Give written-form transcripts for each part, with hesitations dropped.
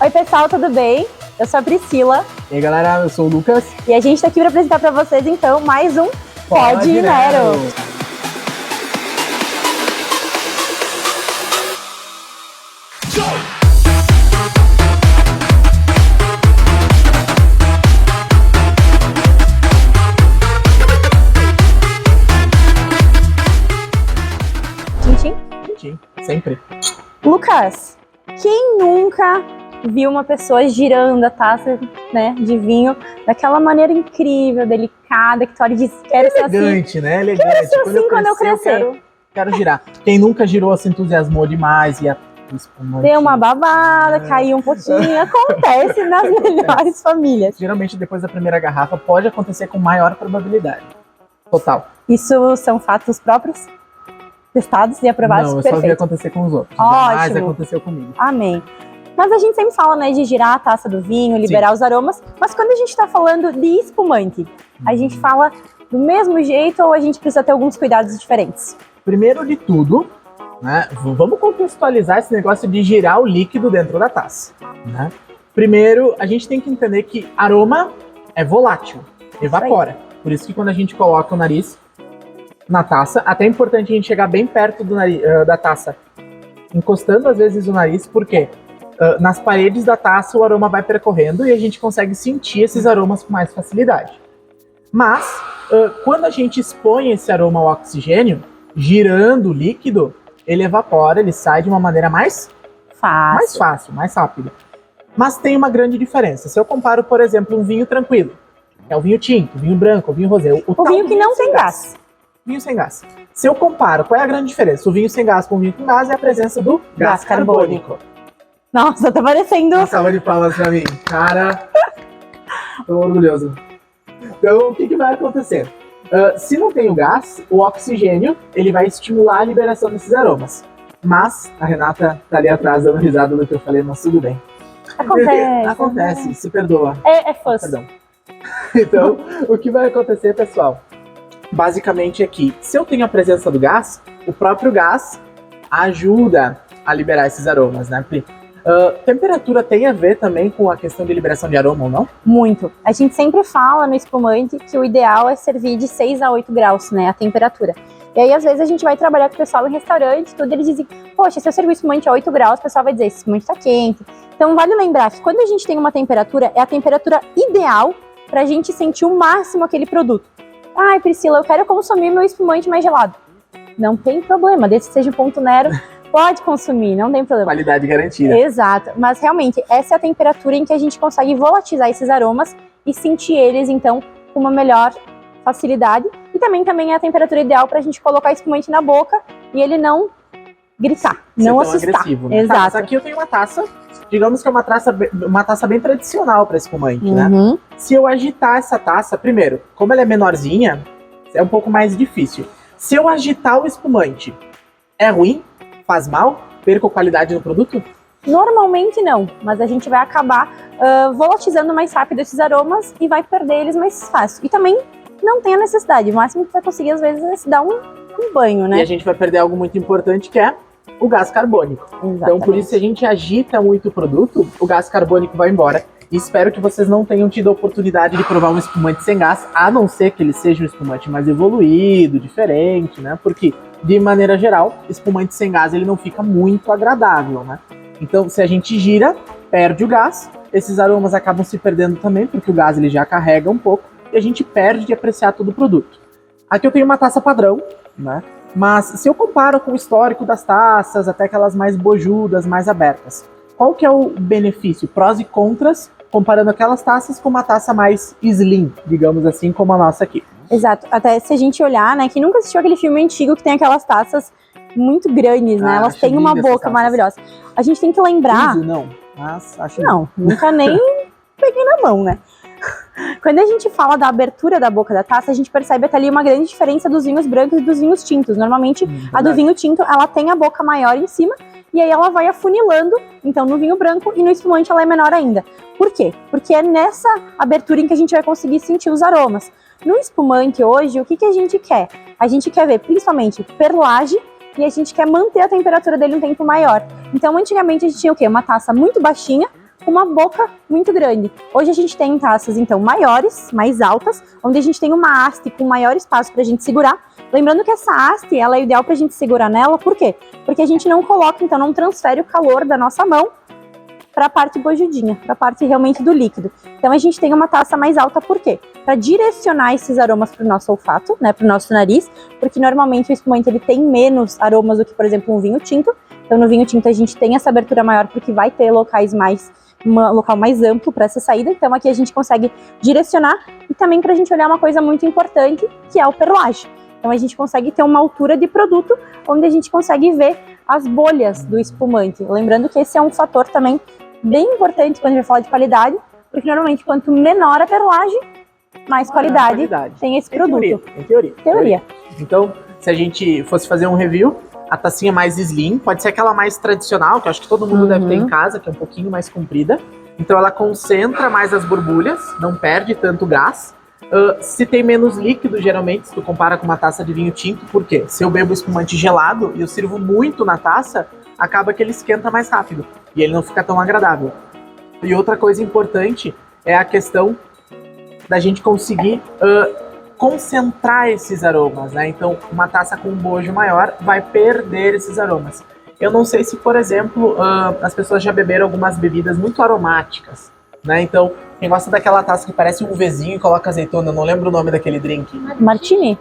Oi pessoal, tudo bem? Eu sou a Priscila. E aí galera, eu sou o Lucas. E a gente está aqui para apresentar para vocês então mais um Pode Nero. Tchim, sempre. Lucas, quem nunca viu uma pessoa girando a taça, né, de vinho daquela maneira incrível, delicada, que tu olha e diz, quero ser assim. Elegante, né? Elegante. Quero ser assim quando eu crescer. Quero girar. Quem nunca girou se entusiasmou demais e a espumante... Deu uma babada, caiu um pouquinho, acontece nas melhores famílias. Geralmente depois da primeira garrafa pode acontecer com maior probabilidade. Total. Isso são fatos próprios? Testados e aprovados? Não, eu Perfeito. só vi acontecer com os outros. Ótimo. Jamais aconteceu comigo. Amém. Mas a gente sempre fala, né, de girar a taça do vinho, liberar os aromas, mas quando a gente está falando de espumante, a gente fala do mesmo jeito ou a gente precisa ter alguns cuidados diferentes? Primeiro de tudo, né, vamos contextualizar esse negócio de girar o líquido dentro da taça, né? Primeiro, a gente tem que entender que aroma é volátil, evapora. Por isso que quando a gente coloca o nariz na taça, até é importante a gente chegar bem perto do nariz, da taça, encostando às vezes o nariz, porque nas paredes da taça o aroma vai percorrendo e a gente consegue sentir esses aromas com mais facilidade. Mas, quando a gente expõe esse aroma ao oxigênio, girando o líquido, ele evapora, ele sai de uma maneira mais fácil, mais rápida. Mas tem uma grande diferença. Se eu comparo, por exemplo, um vinho tranquilo, que é o vinho tinto, o vinho branco, o vinho rosé, o vinho que não tem gás. Vinho sem gás. Se eu comparo, qual é a grande diferença? O vinho sem gás com o vinho com gás é a presença do gás carbônico. Nossa, tá parecendo... Uma salva de palmas pra mim. Cara, tô orgulhoso. Então, o que vai acontecer? Se não tem o gás, o oxigênio, ele vai estimular a liberação desses aromas. Mas, a Renata tá ali atrás dando risada do que eu falei, mas tudo bem. Acontece, se perdoa. É fácil. Perdão. Então, o que vai acontecer, pessoal? Basicamente é que, se eu tenho a presença do gás, o próprio gás ajuda a liberar esses aromas, né, Pri? Temperatura tem a ver também com a questão de liberação de aroma ou não? Muito. A gente sempre fala no espumante que o ideal é servir de 6 a 8 graus, né, a temperatura. E aí, às vezes, a gente vai trabalhar com o pessoal em restaurante, tudo, eles dizem, poxa, se eu servir o espumante a 8 graus, o pessoal vai dizer, esse espumante tá quente. Então, vale lembrar que quando a gente tem uma temperatura, é a temperatura ideal pra gente sentir o máximo aquele produto. Ai, Priscila, eu quero consumir meu espumante mais gelado. Não tem problema, desde que seja ponto Nero, pode consumir, não tem problema. Qualidade garantida. Exato, mas realmente essa é a temperatura em que a gente consegue volatilizar esses aromas e sentir eles, então, com uma melhor facilidade. E também é a temperatura ideal para a gente colocar espumante na boca e ele não gritar, não assustar. Agressivo, né? Exato. Tá, aqui eu tenho uma taça, digamos que é uma taça bem tradicional para espumante, né? Se eu agitar essa taça, primeiro, como ela é menorzinha, é um pouco mais difícil. Se eu agitar o espumante, é ruim? Faz mal? Perco qualidade no produto? Normalmente não, mas a gente vai acabar volatilizando mais rápido esses aromas e vai perder eles mais fácil. E também não tem a necessidade, o máximo que vai conseguir às vezes é se dar um banho, né? E a gente vai perder algo muito importante que é o gás carbônico. Exatamente. Então, por isso, se a gente agita muito o produto, o gás carbônico vai embora. E espero que vocês não tenham tido a oportunidade de provar um espumante sem gás, a não ser que ele seja um espumante mais evoluído, diferente, né? Porque, de maneira geral, espumante sem gás ele não fica muito agradável, né? Então, se a gente gira, perde o gás, esses aromas acabam se perdendo também, porque o gás ele já carrega um pouco, e a gente perde de apreciar todo o produto. Aqui eu tenho uma taça padrão, né? Mas se eu comparo com o histórico das taças, até aquelas mais bojudas, mais abertas, qual que é o benefício, prós e contras, comparando aquelas taças com uma taça mais slim, digamos assim, como a nossa aqui? Exato, até se a gente olhar, né, quem nunca assistiu aquele filme antigo que tem aquelas taças muito grandes, né, elas têm uma boca maravilhosa. A gente tem que lembrar... Não, mas acho... Não, nunca nem peguei na mão, né? Quando a gente fala da abertura da boca da taça, a gente percebe até ali uma grande diferença dos vinhos brancos e dos vinhos tintos. Normalmente, a do vinho tinto, ela tem a boca maior em cima e aí ela vai afunilando, então no vinho branco e no espumante ela é menor ainda. Por quê? Porque é nessa abertura em que a gente vai conseguir sentir os aromas. No espumante hoje, o que a gente quer? A gente quer ver principalmente perlage e a gente quer manter a temperatura dele um tempo maior. Então, antigamente a gente tinha o quê? Uma taça muito baixinha, com uma boca muito grande. Hoje a gente tem taças, então, maiores, mais altas, onde a gente tem uma haste com maior espaço para a gente segurar. Lembrando que essa haste, ela é ideal para a gente segurar nela, por quê? Porque a gente não coloca, então, não transfere o calor da nossa mão para a parte bojudinha, para a parte realmente do líquido. Então a gente tem uma taça mais alta, por quê? Para direcionar esses aromas para o nosso olfato, né, para o nosso nariz, porque normalmente o espumante ele tem menos aromas do que, por exemplo, um vinho tinto. Então no vinho tinto a gente tem essa abertura maior porque vai ter um local mais amplo para essa saída. Então aqui a gente consegue direcionar e também para a gente olhar uma coisa muito importante, que é o perlage. Então a gente consegue ter uma altura de produto onde a gente consegue ver as bolhas do espumante. Lembrando que esse é um fator também bem importante quando a gente vai falar de qualidade, porque normalmente quanto menor a perlage, mais qualidade tem esse produto. Em teoria. Então, se a gente fosse fazer um review, a tacinha mais slim, pode ser aquela mais tradicional, que eu acho que todo mundo deve ter em casa, que é um pouquinho mais comprida. Então ela concentra mais as borbulhas, não perde tanto gás. Se tem menos líquido, geralmente, se tu compara com uma taça de vinho tinto, por quê? Se eu bebo espumante gelado e eu sirvo muito na taça, acaba que ele esquenta mais rápido e ele não fica tão agradável. E outra coisa importante é a questão da gente conseguir concentrar esses aromas, né? Então, uma taça com um bojo maior vai perder esses aromas. Eu não sei se, por exemplo, as pessoas já beberam algumas bebidas muito aromáticas, né? Então, quem gosta daquela taça que parece um Vzinho e coloca azeitona, eu não lembro o nome daquele drink. Martini?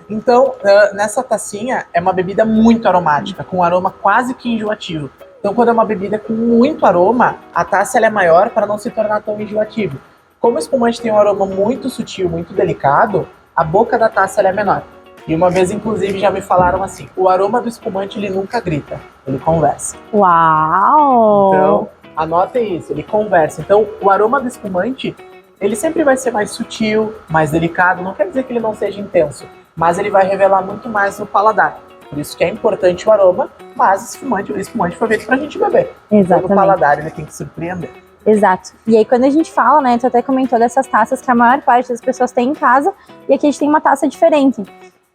Então, nessa tacinha é uma bebida muito aromática, com um aroma quase que enjoativo. Então, quando é uma bebida com muito aroma, a taça ela é maior para não se tornar tão enjoativo. Como o espumante tem um aroma muito sutil, muito delicado, a boca da taça ela é menor. E uma vez, inclusive, já me falaram assim, o aroma do espumante ele nunca grita, ele conversa. Uau! Então, anotem isso, ele conversa. Então, o aroma do espumante, ele sempre vai ser mais sutil, mais delicado. Não quer dizer que ele não seja intenso, mas ele vai revelar muito mais no paladar. Por isso que é importante o aroma, mas o espumante foi feito pra gente beber. Exatamente. Então, o paladar ele tem que surpreender. Exato. E aí quando a gente fala, né, tu até comentou dessas taças que a maior parte das pessoas tem em casa, e aqui a gente tem uma taça diferente.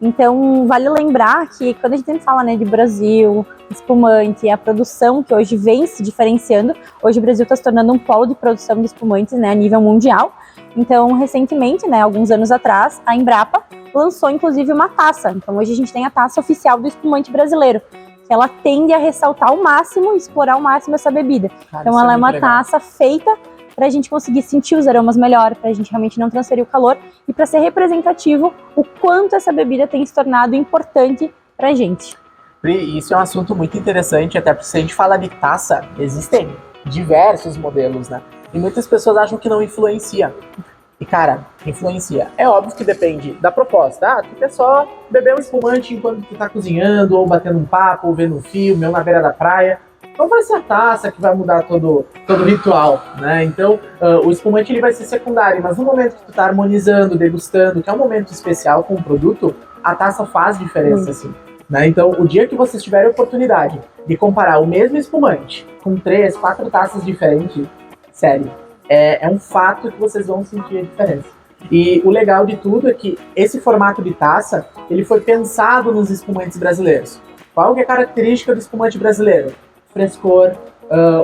Então, vale lembrar que quando a gente sempre fala, né, de Brasil, espumante, a produção que hoje vem se diferenciando, hoje o Brasil está se tornando um polo de produção de espumantes, né, a nível mundial. Então, recentemente, né, alguns anos atrás, a Embrapa lançou, inclusive, uma taça. Então, hoje a gente tem a taça oficial do espumante brasileiro, que ela tende a ressaltar ao máximo, explorar ao máximo essa bebida. Cara, então, ela é uma taça feita para a gente conseguir sentir os aromas melhor, para a gente realmente não transferir o calor e para ser representativo o quanto essa bebida tem se tornado importante para a gente. Pri, isso é um assunto muito interessante, até porque se a gente fala de taça, existem diversos modelos, né? E muitas pessoas acham que não influencia. E cara, influencia. É óbvio que depende da proposta. Ah, tu quer só beber um espumante enquanto tu tá cozinhando, ou batendo um papo, ou vendo um filme, ou na beira da praia. Não vai ser a taça que vai mudar todo o ritual, né? Então, o espumante ele vai ser secundário, mas no momento que tu tá harmonizando, degustando, que é um momento especial com o produto, a taça faz diferença, assim. Né? Então, o dia que vocês tiverem a oportunidade de comparar o mesmo espumante com 3, 4 taças diferentes, sério, é um fato que vocês vão sentir a diferença. E o legal de tudo é que esse formato de taça, ele foi pensado nos espumantes brasileiros. Qual que é a característica do espumante brasileiro? Frescor,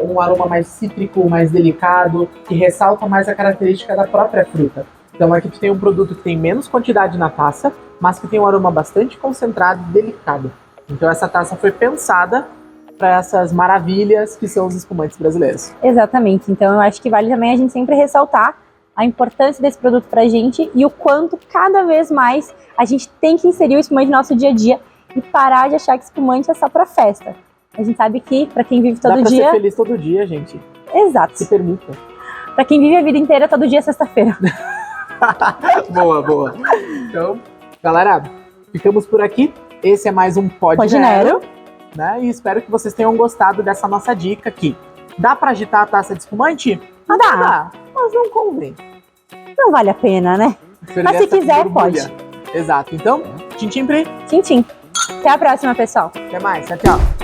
um aroma mais cítrico, mais delicado, que ressalta mais a característica da própria fruta. Então aqui tu tem um produto que tem menos quantidade na taça, mas que tem um aroma bastante concentrado e delicado. Então essa taça foi pensada para essas maravilhas que são os espumantes brasileiros. Exatamente. Então eu acho que vale também a gente sempre ressaltar a importância desse produto para a gente e o quanto cada vez mais a gente tem que inserir o espumante no nosso dia a dia e parar de achar que espumante é só para festa. A gente sabe que para quem vive todo dia... Dá pra ser feliz todo dia, gente. Exato. Se permita. Para quem vive a vida inteira, todo dia é sexta-feira. Boa. Então, galera, ficamos por aqui. Esse é mais um Pod Nero, né? E espero que vocês tenham gostado dessa nossa dica aqui. Dá pra agitar a taça de espumante? Dá. Mas não convém. Não vale a pena, né? Mas se quiser, pode. Exato. Então, tchim, tchim, Pri. Tchim, tchim. Até a próxima, pessoal. Até mais. Tchau.